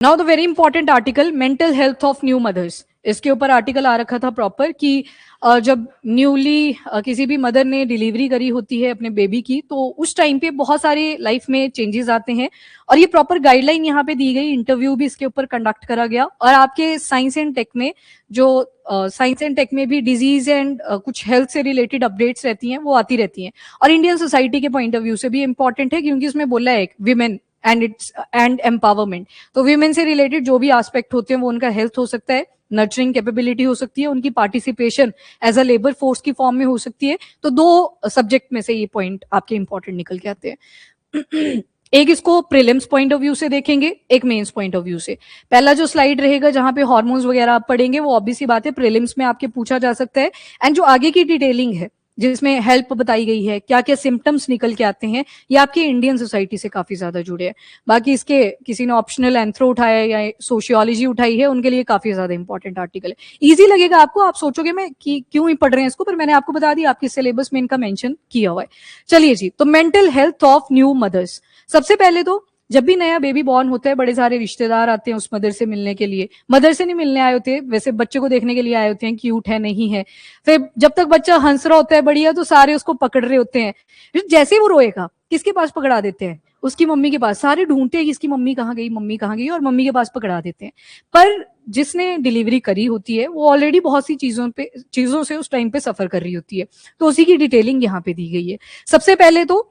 Now the very important article, mental health of new mothers. इसके ऊपर article आ रखा था प्रॉपर कि जब न्यूली किसी भी मदर ने डिलीवरी करी होती है अपने बेबी की, तो उस टाइम पे बहुत सारे लाइफ में चेंजेस आते हैं और ये प्रॉपर गाइडलाइन यहाँ पे दी गई। इंटरव्यू भी इसके ऊपर कंडक्ट करा गया और आपके साइंस एंड टेक में जो साइंस एंड टेक में भी डिजीज एंड कुछ हेल्थ से रिलेटेड अपडेट्स रहती हैं, वो आती रहती हैं। और इंडियन सोसाइटी के पॉइंट ऑफ व्यू से भी इंपॉर्टेंट है, क्योंकि उसमें बोला है विमेन एंड एम्पावरमेंट। तो वीमेन से रिलेटेड जो भी एस्पेक्ट होते हैं वो उनका हेल्थ हो सकता है, नर्चरिंग कैपेबिलिटी हो सकती है, उनकी participation as a labour force की फॉर्म में हो सकती है। तो दो सब्जेक्ट में से ये पॉइंट आपके इंपॉर्टेंट निकल के आते हैं। एक इसको प्रीलिम्स पॉइंट ऑफ व्यू से देखेंगे, एक मेंस पॉइंट ऑफ व्यू से। पहला जो स्लाइड रहेगा जहां पे हार्मोन्स वगैरह आप पढ़ेंगे, वो ऑब्वियसली बात है प्रीलिम्स में आपके पूछा जा सकता है। एंड जो आगे की डिटेलिंग है जिसमें हेल्प बताई गई है, क्या क्या सिम्टम्स निकल के आते हैं, ये आपकी इंडियन सोसाइटी से काफी ज्यादा जुड़े हैं। बाकी इसके किसी ने ऑप्शनल एंथ्रो उठाया या सोशियोलॉजी उठाई है, उनके लिए काफी ज्यादा इंपॉर्टेंट आर्टिकल है। इजी लगेगा आपको, आप सोचोगे मैं कि क्यों ही पढ़ रहे हैं इसको, पर मैंने आपको बता दिया, आपके सिलेबस में इनका मेंशन किया हुआ है। चलिए जी, तो mental health of new mothers. सबसे पहले तो जब भी नया बेबी बॉर्न होता है, बड़े सारे रिश्तेदार आते हैं उस मदर से मिलने के लिए। मदर से नहीं मिलने आए होते, वैसे बच्चे को देखने के लिए आए होते हैं, क्यूट है नहीं है। फिर जब तक बच्चा हंस रहा होता है बढ़िया, तो सारे उसको पकड़ रहे होते हैं। जैसे ही वो रोएगा, किसके पास पकड़ा देते हैं? उसकी मम्मी के पास। सारे ढूंढते हैं कि इसकी मम्मी कहाँ गई, मम्मी कहाँ गई, और मम्मी के पास पकड़ा देते हैं। पर जिसने डिलीवरी करी होती है, वो ऑलरेडी बहुत सी चीजों से उस टाइम पे सफर कर रही होती है। तो उसी की डिटेलिंग यहाँ पे दी गई है। सबसे पहले तो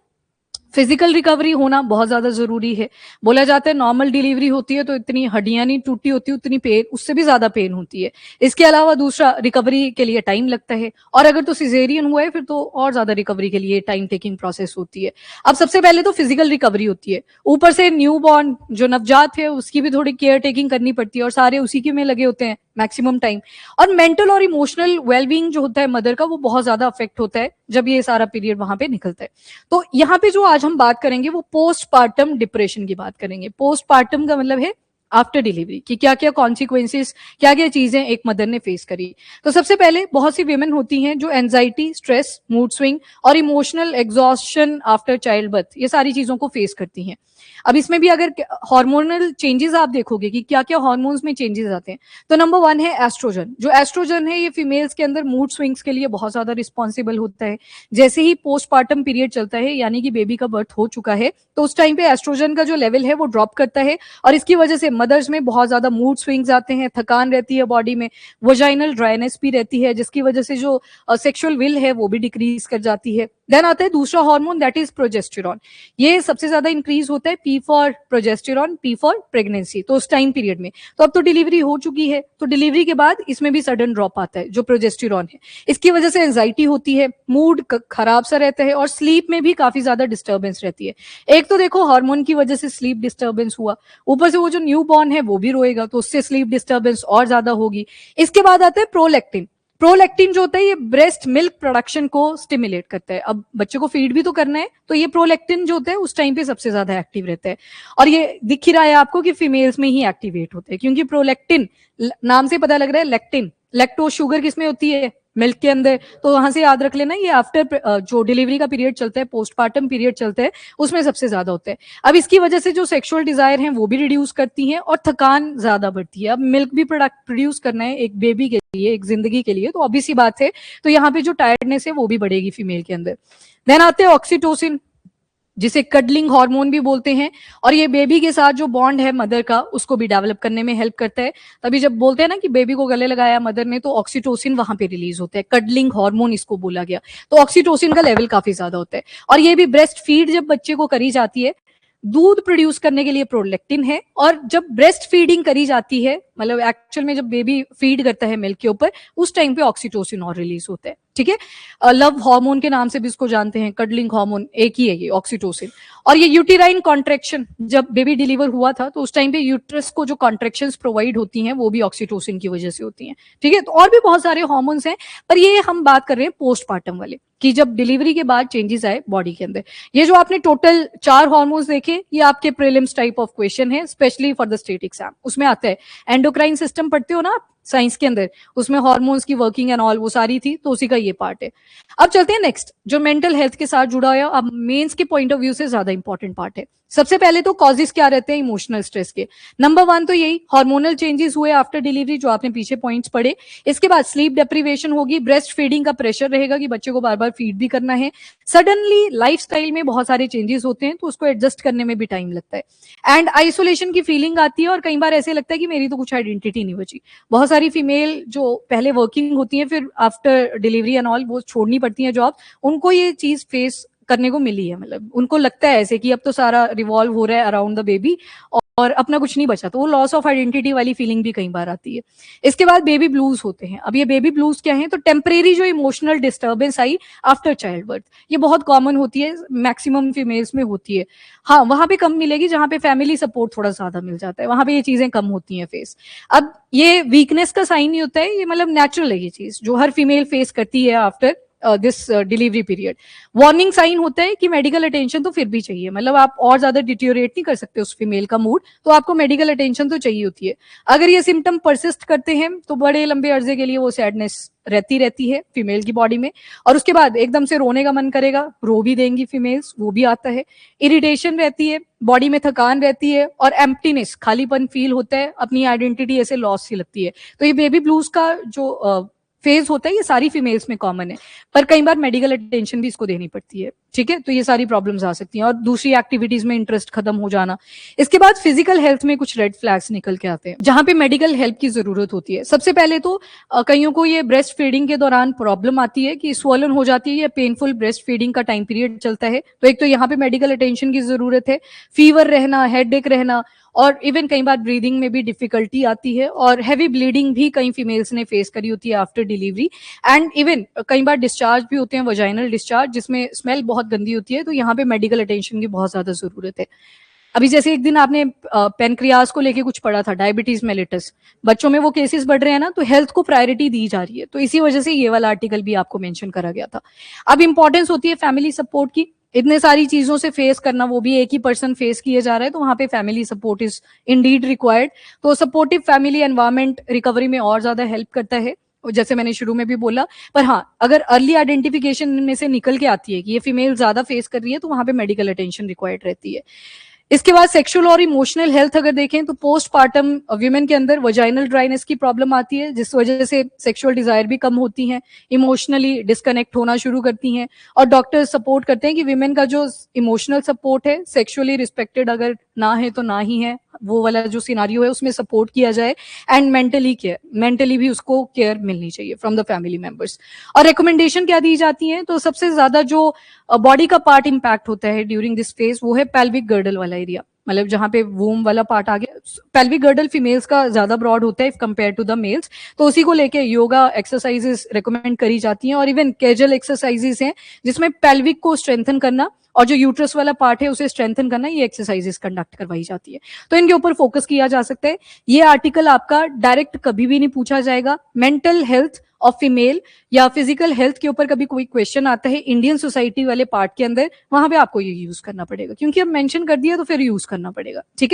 फिजिकल रिकवरी होना बहुत ज्यादा जरूरी है। बोला जाता है नॉर्मल डिलीवरी होती है तो इतनी हड्डियां नहीं टूटी होती, उतनी पेन, उससे भी ज्यादा पेन होती है। इसके अलावा दूसरा, रिकवरी के लिए टाइम लगता है, और अगर तो सिजेरियन हुआ है फिर तो और ज्यादा रिकवरी के लिए टाइम टेकिंग प्रोसेस होती है। अब सबसे पहले तो फिजिकल रिकवरी होती है, ऊपर से न्यू बॉर्न जो नवजात है उसकी भी थोड़ी केयर टेकिंग करनी पड़ती है, और सारे उसी के में लगे होते हैं मैक्सिमम टाइम। और मेंटल और इमोशनल वेलबींग जो होता है मदर का, वो बहुत ज्यादा अफेक्ट होता है जब ये सारा पीरियड वहां पे निकलता है। तो यहाँ पे जो आज हम बात करेंगे वो पोस्टपार्टम डिप्रेशन की बात करेंगे। पोस्टपार्टम का मतलब है आफ्टर डिलीवरी कि क्या क्या कॉन्सिक्वेंसेस, क्या क्या चीजें एक मदर ने फेस करी। तो सबसे पहले बहुत सी वीमेन होती हैं जो एंजाइटी, स्ट्रेस, मूड स्विंग और emotional exhaustion after child birth, ये सारी चीजों को फेस करती हैं। अब इसमें भी अगर हार्मोनल चेंजेस आप देखोगे कि क्या क्या हार्मोन्स में चेंजेस आते हैं, तो नंबर 1 है एस्ट्रोजन। जो एस्ट्रोजन है, ये फीमेल्स के अंदर मूड स्विंग्स के लिए बहुत ज्यादा रिस्पॉन्सिबल होता है। जैसे ही पोस्टपार्टम पीरियड चलता है, यानी कि बेबी का बर्थ हो चुका है, तो उस टाइम पे एस्ट्रोजन का जो लेवल है वो ड्रॉप करता है, और इसकी वजह से मदर्स में बहुत ज्यादा मूड स्विंग्स आते हैं, थकान रहती है बॉडी में, वजाइनल ड्राइनेस भी रहती है, जिसकी वजह से जो सेक्सुअल विल है वो भी डिक्रीज कर जाती है। देन आता है दूसरा हार्मोन, दैट इज प्रोजेस्टेरॉन। ये सबसे ज्यादा इंक्रीज होता है, P for progesterone, P for pregnancy. तो उस टाइम पीरियड में, तो अब तो डिलीवरी हो चुकी है, तो डिलीवरी के बाद इसमें भी सडन ड्रॉप आता है जो प्रोजेस्टेरॉन है। इसकी वजह से एंजाइटी होती है, मूड खराब सा रहता है, और स्लीप में भी काफी ज्यादा डिस्टर्बेंस रहती है। एक तो देखो हार्मोन की वजह से स्लीप डिस्टर्बेंस हुआ, ऊपर से वो जो न्यू बॉर्न है वो भी रोएगा, तो उससे स्लीप डिस्टर्बेंस और ज्यादा होगी। इसके बाद आता है प्रोलैक्टिन। प्रोलैक्टिन जो होता है, ये ब्रेस्ट मिल्क प्रोडक्शन को स्टिमुलेट करता है। अब बच्चे को फीड भी तो करना है, तो ये प्रोलैक्टिन जो होता है उस टाइम पे सबसे ज्यादा एक्टिव रहता है। और ये दिख ही रहा है आपको कि फीमेल्स में ही एक्टिवेट होते हैं, क्योंकि प्रोलैक्टिन नाम से पता लग रहा है, लेक्टिन, लैक्टोज शुगर किसमें होती है? मिल्क के अंदर। तो वहां से याद रख लेना, ये आफ्टर जो डिलीवरी का पीरियड चलता है, पोस्टपार्टम पीरियड चलता है, उसमें सबसे ज्यादा होता है। अब इसकी वजह से जो सेक्सुअल डिजायर है वो भी रिड्यूस करती हैं, और थकान ज्यादा बढ़ती है। अब मिल्क भी प्रोडक्ट प्रोड्यूस करना है एक बेबी के लिए, एक जिंदगी के लिए, तो ऑब्वियस सी बात है, तो यहाँ पे जो टायर्डनेस है वो भी बढ़ेगी फीमेल के अंदर। देन आते हैं ऑक्सीटोसिन, जिसे कडलिंग हार्मोन भी बोलते हैं, और ये बेबी के साथ जो बॉन्ड है मदर का, उसको भी डेवलप करने में हेल्प करता है। तभी जब बोलते हैं ना कि बेबी को गले लगाया मदर ने, तो ऑक्सीटोसिन वहां पे रिलीज होता है, कडलिंग हार्मोन इसको बोला गया। तो ऑक्सीटोसिन का लेवल काफी ज्यादा होता है। और ये भी ब्रेस्ट फीड जब बच्चे को करी जाती है, दूध प्रोड्यूस करने के लिए प्रोलैक्टिन है, और जब ब्रेस्ट फीडिंग करी जाती है, मतलब एक्चुअल में जब बेबी फीड करता है मिल्क के ऊपर, उस टाइम पे ऑक्सीटोसिन और रिलीज होता है। ठीक है, लव हार्मोन के नाम से भी इसको जानते हैं, कडलिंग हार्मोन एक ही है ये ऑक्सीटोसिन। और ये यूटेराइन कॉन्ट्रेक्शन, जब बेबी डिलीवर हुआ था तो उस टाइम पे यूट्रस को जो कॉन्ट्रेक्शंस प्रोवाइड होती हैं वो भी ऑक्सीटोसिन की वजह से होती हैं। ठीक है, तो और भी बहुत सारे हार्मोन्स हैं, पर ये हम बात कर रहे हैं पोस्टपार्टम वाले, कि जब डिलीवरी के बाद चेंजेस आए बॉडी के अंदर। ये जो आपने टोटल 4 हार्मोन्स देखे, ये आपके प्रीलिम्स टाइप ऑफ क्वेश्चन है, specially for the state exam. उसमें आता है एंडोक्राइन सिस्टम, पढ़ते हो ना आप साइंस के अंदर, उसमें हार्मोन्स की वर्किंग एंड ऑल वो सारी थी, तो उसी का ये पार्ट है। अब चलते हैं नेक्स्ट, जो मेंटल हेल्थ के साथ जुड़ा है, अब मेंस के पॉइंट ऑफ व्यू से ज्यादा इंपॉर्टेंट पार्ट है, सबसे पहले तो कॉजेस क्या रहते हैं इमोशनल स्ट्रेस के। नंबर 1 तो यही हार्मोनल चेंजेस हुए आफ्टर डिलीवरी, जो आपने पीछे पॉइंट्स पढ़े। इसके बाद स्लीप डेप्रिवेशन होगी, ब्रेस्ट फीडिंग का प्रेशर रहेगा कि बच्चे को बार बार फीड भी करना है। सडनली लाइफस्टाइल में बहुत सारे चेंजेस होते हैं, तो उसको एडजस्ट करने में भी टाइम लगता है। एंड आइसोलेशन की फीलिंग आती है, और कई बार ऐसे लगता है कि मेरी तो कुछ आइडेंटिटी नहीं बची। बहुत सारी फीमेल जो पहले वर्किंग होती हैं, फिर आफ्टर डिलीवरी एंड ऑल वो छोड़नी पड़ती है जॉब, उनको ये चीज फेस करने को मिली है। मतलब उनको लगता है ऐसे कि अब तो सारा रिवॉल्व हो रहा है अराउंड द बेबी और अपना कुछ नहीं बचा, तो वो लॉस ऑफ आइडेंटिटी वाली फीलिंग भी कई बार आती है। इसके बाद बेबी ब्लूज होते हैं। अब ये बेबी ब्लूज क्या है, तो टेम्परेरी जो इमोशनल डिस्टर्बेंस आई आफ्टर चाइल्ड बर्थ, ये बहुत कॉमन होती है, मैक्सिमम फीमेल्स में होती है। हाँ, वहां पे कम मिलेगी जहां पे फैमिली सपोर्ट थोड़ा ज्यादा मिल जाता है, वहां पे ये चीजें कम होती हैं फेस। अब ये वीकनेस का साइन नहीं होता है, ये मतलब नेचुरल है, ये चीज जो हर फीमेल फेस करती है after this delivery period. Warning sign होता है कि मेडिकल अटेंशन तो फिर भी चाहिए, मतलब आप और ज्यादा डिट्योरेट नहीं कर सकते उस फीमेल का मूड, तो आपको मेडिकल अटेंशन तो चाहिए होती है। अगर ये सिम्टम परसिस्ट करते हैं तो बड़े लंबे अर्जे के लिए वो सैडनेस रहती है फीमेल की बॉडी में, और उसके बाद एकदम से रोने का मन करेगा, रो भी देंगी फीमेल्स, वो भी आता है। इरिटेशन रहती है, बॉडी में थकान रहती है, और एम्प्टीनेस, खालीपन फील होता है, अपनी आइडेंटिटी ऐसे लॉस सी लगती है। तो ये बेबी ब्लूज का जो फेज होता है, ये सारी फीमेल्स में कॉमन है, पर कई बार मेडिकल अटेंशन भी इसको देनी पड़ती है। ठीक है, तो ये सारी प्रॉब्लम्स आ सकती हैं, और दूसरी एक्टिविटीज में इंटरेस्ट खत्म हो जाना। इसके बाद फिजिकल हेल्थ में कुछ रेड फ्लैग्स निकल के आते हैं जहां पे मेडिकल हेल्प की जरूरत होती है। सबसे पहले तो कईयों को ये ब्रेस्ट फीडिंग के दौरान प्रॉब्लम आती है कि स्वॉलन हो जाती है, या पेनफुल ब्रेस्ट फीडिंग का टाइम पीरियड चलता है, तो एक तो यहाँ पे मेडिकल अटेंशन की जरूरत है। फीवर रहना, हेडेक रहना, और इवन कई बार ब्रीदिंग में भी डिफिकल्टी आती है, और हैवी ब्लीडिंग भी कई फीमेल्स ने फेस करी होती है आफ्टर डिलीवरी। एंड इवन कई बार डिस्चार्ज भी होते हैं, वजाइनल डिस्चार्ज, जिसमें स्मेल बहुत गंदी होती है, तो यहाँ पे मेडिकल अटेंशन की बहुत ज्यादा जरूरत है। अभी जैसे एक दिन आपने पेनक्रियाज को लेके कुछ पढ़ा था, डायबिटीज मेलिटस, बच्चों में वो केसेस बढ़ रहे हैं ना, तो हेल्थ को प्रायोरिटी दी जा रही है, तो इसी वजह से ये वाला आर्टिकल भी आपको मेंशन करा गया था। अब इंपॉर्टेंस होती है फैमिली सपोर्ट की। इतने सारी चीजों से फेस करना, वो भी एक ही पर्सन फेस किए जा रहा है, तो वहां पे family support is Indeed required. तो सपोर्टिव फैमिली एनवायरमेंट रिकवरी में और ज्यादा हेल्प करता है, जैसे मैंने शुरू में भी बोला। पर हाँ, अगर अर्ली आइडेंटिफिकेशन में से निकल के आती है कि ये फीमेल ज्यादा फेस कर रही है, तो वहां पे मेडिकल अटेंशन रिक्वायर्ड रहती है। इसके बाद सेक्सुअल और इमोशनल हेल्थ अगर देखें, तो पोस्टपार्टम वीमेन के अंदर वजाइनल ड्राइनेस की प्रॉब्लम आती है, जिस वजह से सेक्सुअल डिजायर भी कम होती हैं, इमोशनली डिस्कनेक्ट होना शुरू करती हैं, और डॉक्टर सपोर्ट करते हैं कि वीमेन का जो इमोशनल सपोर्ट है, सेक्सुअली रिस्पेक्टेड अगर ना है तो ना ही है, वो वाला जो सिनारियो है उसमें सपोर्ट किया जाए। एंड मेंटली भी उसको केयर मिलनी चाहिए फ्रॉम द फैमिली मेंबर्स। और रिकमेंडेशन क्या दी जाती है, तो सबसे ज्यादा जो बॉडी का पार्ट इंपैक्ट होता है ड्यूरिंग दिस फेज, वो है पेल्विक गर्डल वाला एरिया, मतलब जहां पे वूम वाला पार्ट आ गया। पेल्विक गर्डल फीमेल्स का ज्यादा ब्रॉड होता है कंपेयर टू द मेल्स, तो उसी को लेके योगा एक्सरसाइजेस रिकमेंड करी जाती हैं, और इवन कैजुअल एक्सरसाइजेस हैं जिसमें पेल्विक को स्ट्रेंथन करना और जो यूट्रस वाला पार्ट है उसे स्ट्रेंथन करना, ये एक्सरसाइजेस कंडक्ट करवाई जाती है। तो इनके ऊपर फोकस किया जा सकता है। ये आर्टिकल आपका डायरेक्ट कभी भी नहीं पूछा जाएगा। मेंटल हेल्थ ऑफ फीमेल या फिजिकल हेल्थ के ऊपर कभी कोई क्वेश्चन आता है इंडियन सोसाइटी वाले पार्ट के अंदर, वहां पे आपको ये यूज करना पड़ेगा, क्योंकि अब मेंशन कर दिया तो फिर यूज करना पड़ेगा। ठीक है।